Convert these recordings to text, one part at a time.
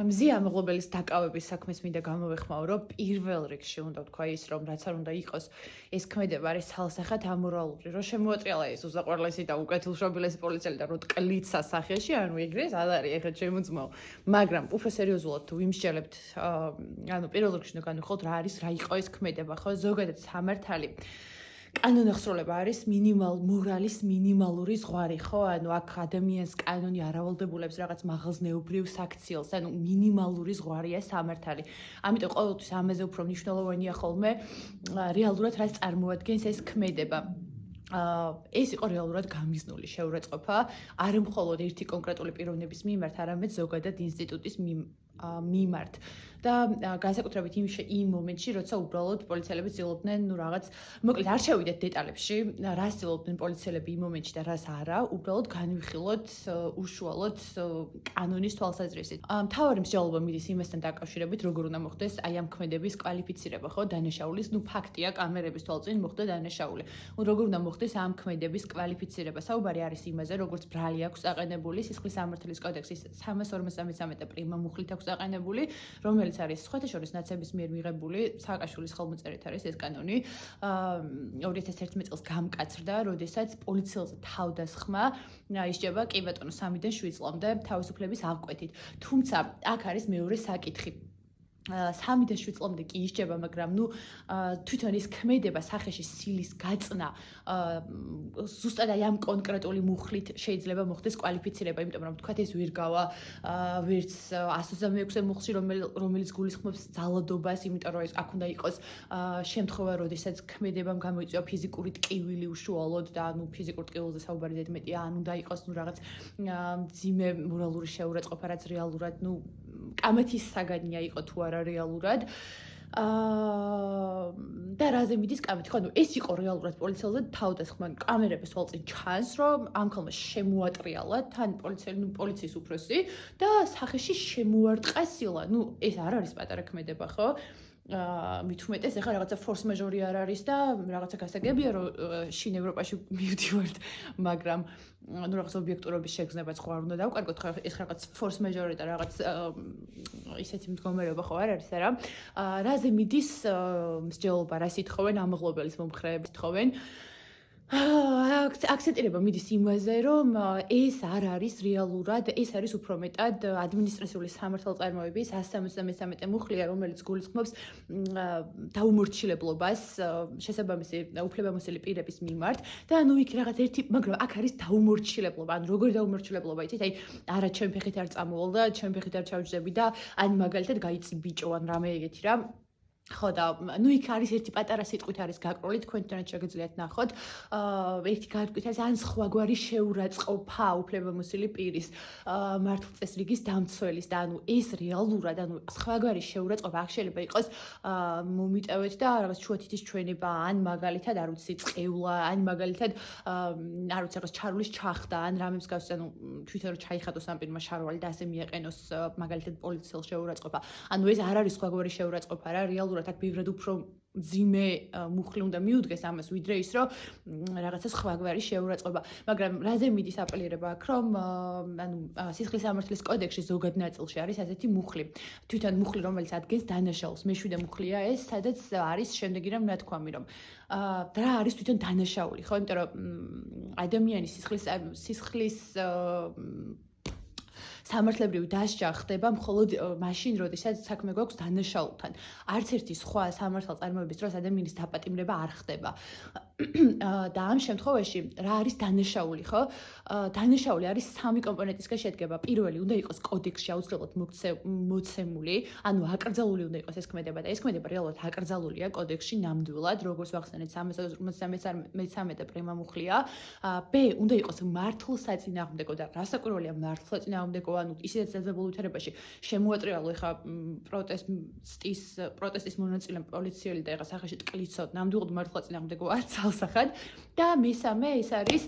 მზია ამაღლობელის დაკავების საქმეს მინდა გამოვეხმაო, რომ პირველ რიგში უნდა ვთქვა ის, რომ რაც არ უნდა იყოს, ეს ქმედება არის ცალსახად ამორალური, რომ შემოატრიალა ეს უზაყვარლესი და უკეთილშობილესი პოლიციელი და რომ ტყლით სასახეში, ანუ ეგრეს არ არის ეხლა შემოძმაო, მაგრამ უფრო სერიოზულად თუ ვიმსჯელებთ, პირველ რიგში უნდა განვიხილოთ რა არის, რა იყო ეს ქმედება, ხო? ზოგადად სამართალი კანონახსროლება არის მორალის მინიმალური ზღვარი, ხო? ანუ აქ ადამიანს კანონი არავალდებულებს რაღაც მაღალზნეობრივ საქციელს, ანუ მინიმალური ზღვარია სამართალი. ამიტომ ყოველთვის ამაზე უფრო მნიშვნელოვანია ხოლმე რეალურად რაც წარმოადგენს ეს ქმედება. ეს იყო რეალურად გამიზნული შეურაცხყოფა, არ მხოლოდ ერთი კონკრეტული პიროვნების მიმართ, არამედ ზოგადად ინსტიტუტის მიმართ. და განსაკუთრებით იმ მომენტში, როცა უბრალოდ პოლიციელები ცდილობდნენ, რაღაც, მოკლედ არ შევიდეთ დეტალებში, რას ცდილობდნენ პოლიციელები იმ მომენტში და რას არა, უბრალოდ განვიხილოთ უშუალოდ კანონის თვალსაზრისით. მთავარი მსჯელობა მიდის იმასთან დაკავშირებით, როგორ უნდა მოხდეს აი ამ ქმედების კვალიფიცირება, ხო, დანაშაულის, ფაქტია, კამერების თვალწინ მოხდა დანაშაული. როგორ უნდა მოხდეს ამ ქმედების კვალიფიცირება? საუბარი არის იმაზე, როგორც ბრალი აქვს აყენებული სისხლის სამართლის კოდექსის 353 პრიმა მუხლით აქვს აყენებული, რომელიც არის სხვათა შორის ნაცების მიერ მიღებული სააკაშვილის ხელმოწერით არის ეს კანონი 2011 წელს გამკაცრდა, როდესაც პოლიციელზე თავდასხმა ისჯება კი ბატონო 3-დან 7 წლამდე თავისუფლების აღკვეთით. თუმცა აქ არის მეორე საკითხი. 3-დან 7 წლამდე კი ისჯება, მაგრამ თვითონ ის ქმედება სახეში სილის გაწნა ზუსტად აი ამ კონკრეტული მუხლით შეიძლება მოხდეს კვალიფიცირება, იმიტომ რომ თქვათ ეს ვერ გავა ვერც 126 მუხლში, რომელიც გულისხმობს ძალადობას, იმიტომ რომ ეს აქ უნდა იყოს შემთხვევა, როდესაც ქმედებამ გამოიწვია ფიზიკური ტკივილი უშუალოდ და ფიზიკურ ტკივილზე საუბარი ზედ მეტია, უნდა იყოს რაღაც მძიმე მორალური შეურაცხყოფა, რაც რეალურად კამათის საგანია იყო თუ არა რეალურად. და რაზე მიდის კამათი? ხო, ეს იყო რეალურად პოლიციელზე თავდასხმა, კამერების თვალწინ ჩანს, რომ ამ ქალმა შემოატრიალა თან პოლიციის უფროსი და სახეში შემოარტყა სილა. ეს არ არის პატარა ქმედება, ხო? მით უმეტეს ეხლა რაღაცა ფორს მაჟორი არ არის და რაღაცა გასაგებია, რომ შინ ევროპაში მივდივართ, მაგრამ რაღაც ობიექტურობის შეგრძნებაც ხო არ უნდა დავკარგოთ, ხო ეს რაღაც ფორს მაჟორი და რაღაც ისეთი მდგომარეობა ხო არ არის, არა? რაზე მიდის მსჯელობა, რას ითხოვენ ამაღლობელის მომხრეების თხოვენ? აქცენტირება მიდის იმაზე, რომ ეს არ არის რეალურად, ეს არის უფრო მეტად ადმინისტრაციული სამართალწარმოების 173 მუხლია, რომელიც გულისხმობს დაუმორჩილებლობას შესაბამისი უფლებამოსილი პირების მიმართ და იქ რაღაც ერთი, მაგრამ აქ არის დაუმორჩილებლობა, როგორი დაუმორჩილებლობა, იცით, აი არა ჩემ ფეხით არ წამოვალ და ჩემ ფეხით არ ჩავჯდები და მაგალითად გაიწი ბიჭო ან რამე ეგეთი რა. ხო და იქ არის ერთი პატარა სიტყვით არის გაკრული, თქვენ თვითონაც შეგიძლიათ ნახოთ. ერთი გარკვით არის ან სხვაგვარი შეურაცხყოფა უფლებამოსილი პირის მართლწესრიგის დამცველის და ეს რეალურად, სხვაგვარი შეურაცხყოფა აქ შეიძლება იყოს მომიტევეთ და რაღაც შუათითის ჩვენება, ან მაგალითად არ ვიცი წყევლა, ან მაგალითად არ ვიცი რაღაც ჩარულის ჩახდა, ან რამე მსგავსი, თვითონ რომ ჩაიხატოს ამ პირმა შარვალი და ასე მიაყენოს მაგალითად პოლიციელ შეურაცხყოფა. ეს არ არის სხვაგვარი შეურაცხყოფა რა, რეალურად აქ ბევრად უფრო მძიმე მუხლი უნდა მიუდგეს ამას, ვიდრე ის, რომ რაღაცა სხვაგვარი შეურაცხყოფა. მაგრამ რაზე მიდის აპელირება აქ, რომ სისხლის სამართლის კოდექსში ზოგად ნაწილში არის ასეთი მუხლი. თვითონ მუხლი, რომელიც ადგენს დანაშაულს, მეშვიდე მუხლია ეს, სადაც არის შემდეგი რამ ნათქვამი, რომ რა არის თვითონ დანაშაული, ხო? იმიტომ რომ ადამიანის სისხლის სამართლებრივი დასჯა ხდება მხოლოდ მაშინ, როდესაც საქმე გვაქვს დანაშაულთან. არც ერთი სხვა სამართალწარმოების დროს ადამიანის დაპატიმრება არ ხდება. და ამ შემთხვევაში რა არის დანაშაული, ხო? დანაშაული არის სამი კომპონენტისგან შედგება. პირველი უნდა იყოს კოდექსში აუცილებლად მოცემული, ანუ აკრძალული უნდა იყოს ეს ქმედება და ეს ქმედება რეალურად აკრძალულია კოდექსში ნამდვილად, როგორც ვახსენეთ 353 პრიმა მუხლია. ბ უნდა იყოს მართლსაწინააღმდეგო და რასაკვირველია მართლსაწინააღმდეგო, ისედაც დაძაბულ ვითარებაში შემოატრიალო ეხა პროტესტის მონაწილე პოლიციელი და ეხა სახეში ტკლიცოდ ნამდვილად მართლსაწინააღმდეგოა ცალსახად და მესამე ეს არის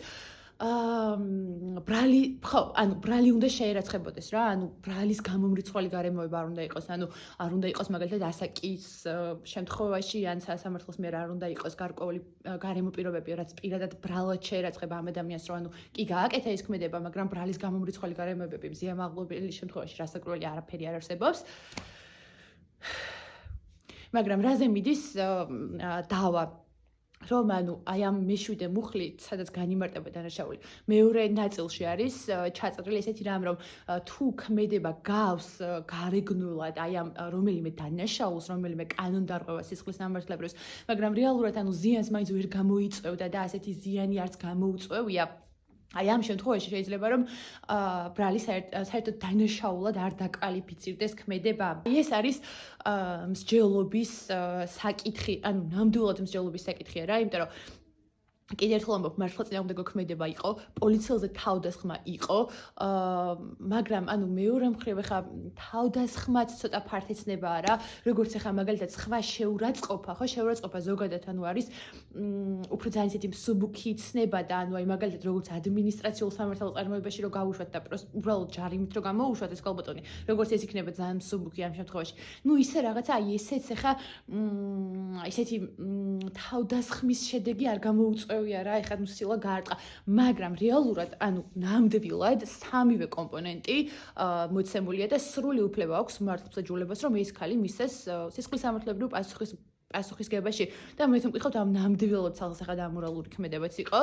ბრალი, ხო, ანუ ბრალი უნდა შეერაცხებოდეს რა, ანუ ბრალის გამომრიცხვალი გარემოება არ უნდა იყოს, ანუ არ უნდა იყოს მაგალითად ასაკის შემთხვევაში ან სასამართლოს მიერ არ უნდა იყოს გარკვეული გარემო პირობები, რაც პირადად ბრალად შეერაცხება ამ ადამიანს, რომ ანუ კი გააკეთა ის ქმედება, მაგრამ ბრალის გამომრიცხვალი გარემოებები მზიამაღლობელი შემთხვევაში რასაკვირველი არაფერი არ არსებობს. მაგრამ რაზე მიდის დავა რომ ანუ აი ამ მეშვიდე მუხლით, სადაც განიმარტება დანაშაული, მეორე ნაწილში არის ჩაწერილი ესეთი რამ, რომ თუ ქმედება გავს გარეგნულად აი ამ რომელიმე დანაშაულს, რომელიმე კანონდარღვევას სისხლის სამართლებრივს, მაგრამ რეალურად ანუ ზიანს მაინც ვერ გამოიწვევდა და ასეთი ზიანი არც გამოუწვევია. აი ამ შემთხვევაში შეიძლება რომ ბრალი საერთოდ დანაშაულად არ დაკვალიფიცირდეს ქმედება. ეს არის მსჯელობის საკითხი, ანუ ნამდვილად მსჯელობის საკითხია რა, იმიტომ რომ კიდევ ერთხელ ამბობ, მართლწინააღმდეგო ქმედება იყო, პოლიციელზე თავდასხმა იყო, მაგრამ ანუ მეორე მხრივ ახლა თავდასხმაც ცოტა ფართეცნებაა რა, როგორც ახლა მაგალითად სხვა შეურაცხყოფა, ხო, შეურაცხყოფა ზოგადად ანუ არის უფრო ძალიან ისეთი მსუბუქი ცნება და ანუ აი მაგალითად როგორც ადმინისტრაციულ სამართალ წარმოებაში რომ გავუშვათ და უბრალოდ ჯარიმით რომ გამოუშვათ ეს კალბოტონი, როგორც ეს იქნება ძალიან მსუბუქი ამ შემთხვევაში. ნუ ისე რაღაცა აი ესეც ახლა ისეთი თავდასხმის შედეგი არ გამოუწვევია რა, ეხლა ნუ სილა გაარტყა, მაგრამ რეალურად, ანუ ნამდვილად სამივე კომპონენტი მოცემულია და სრული უფლება აქვს მართლმსაჯულებას, რომ ეს ქალი მისცეს სისხლის სამართლებრივ პასუხისგებაში და მე თვითონ მკითხავთ ამ ნამდვილად ცალსახად ამორალური ქმედებაც იყო.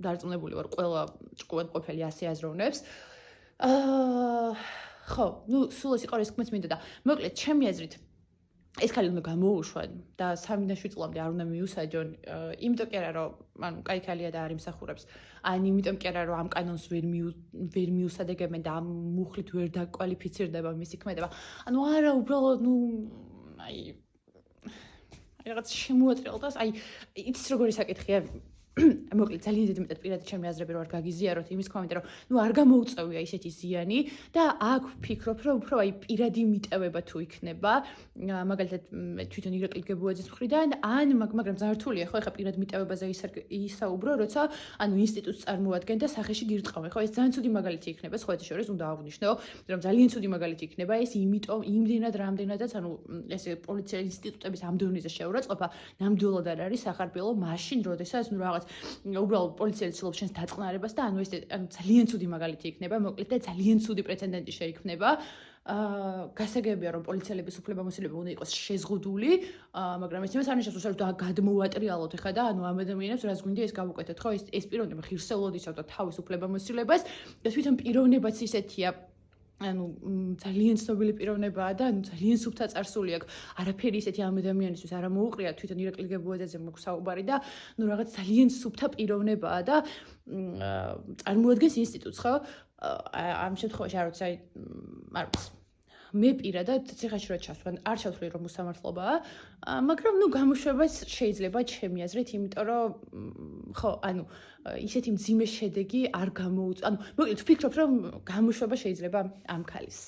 დარწმუნებული ვარ, ყველა ჭკუათმყოფელი ასე აზროვნებს. ხო, ნუ სულ ეს იყო, რისკმეც მინდა და მოკლედ ჩემი აზრით ეს ქალი უნდა გამოუშვან და 3-7 წლამდე არ უნდა მიუსაჯონ, იმიტომ კი არა რომ ანუ კაი ქალია და არ იმსახურებს, ან იმიტომ კი არა რომ ამ კანონს ვერ მიუსადეგებენ და ამ მუხლით ვერ დაკვალიფიცირდება მისი ქმედება. ანუ არა, უბრალოდ ნუ აი რაღაც შემოატრიალდას, აი იცის როგორი საკითხია. მოკლედ ძალიან დიდი მეტად პირადი ჩემი აზრები რო არ გაგიზიაროთ იმის კომენტი რომ ნუ არ გამოუწევია ისეთი ზიანი და აქ ვფიქრობ რომ უფრო აი პირადი მიტევება თუ იქნება მაგალითად თვითონ ირაკლი გებუაძის მხრიდან ან მაგრამ ძალიან რთულია ხო ეხა პირად მიტევებაზე ისაუბრო როცა ანუ ინსტიტუტს წარმოადგენ და სახეში გირტყავენ ხო ეს ძალიან ცუდი მაგალითი იქნება სხვათა შორის უნდა აღვნიშნო რომ ძალიან ცუდი მაგალითი იქნება ეს იმიტომ იმდენად რამდენადაც ანუ ეს პოლიცია ინსტიტუტების ამ დონეზე შეურაცხყოფა ნამდვილად არ არის სახარბიელო მაშინ როდესაც ნუ რაღაც უბრალოდ პოლიცია ცდილობს შენს დაწყნარებას და ანუ ეს ანუ ძალიან ცუდი მაგალითი იქნება, მოკლედ და ძალიან ცუდი პრეცედენტი შეიქმნება. გასაგებია რომ პოლიციელების უფლებამოსილება უნდა იყოს შეზღუდული, მაგრამ ეს იმას არ ნიშნავს რომ გადმოუატრიალოთ ეხლა და ანუ ამ ადამიანებს რაც გვინდა ეს გავუკეთოთ, ხო? ეს პიროვნება ღირსეულად იცავდა თავის უფლებამოსილებას და თვითონ პიროვნებაც ისეთია ანუ ძალიან ცნობილი პიროვნებაა და ანუ ძალიან სუფთა წარსული აქვს. არაფერი ისეთი ამ ადამიანისთვის არ მოუყრია, თვითონ ირაკლი გებუაძეზე მაქვს საუბარი და ნუ რაღაც ძალიან სუფთა პიროვნებაა და წარმოადგენს ინსტიტუტს, ხო? ამ შემთხვევაში არ ვიცი, არ ვიცი. მე პირადად ციხეში რო ჩასვენ, არ ჩავთვლი რომ უსამართლობაა, მაგრამ ნუ გამოშვებას შეიძლება ჩემი აზრით, იმიტომ რომ ხო, ანუ ისეთი მძიმე შედეგი არ გამოუწვევს. ანუ მოკლედ ვფიქრობ რომ გამოშვება შეიძლება ამ ქალის.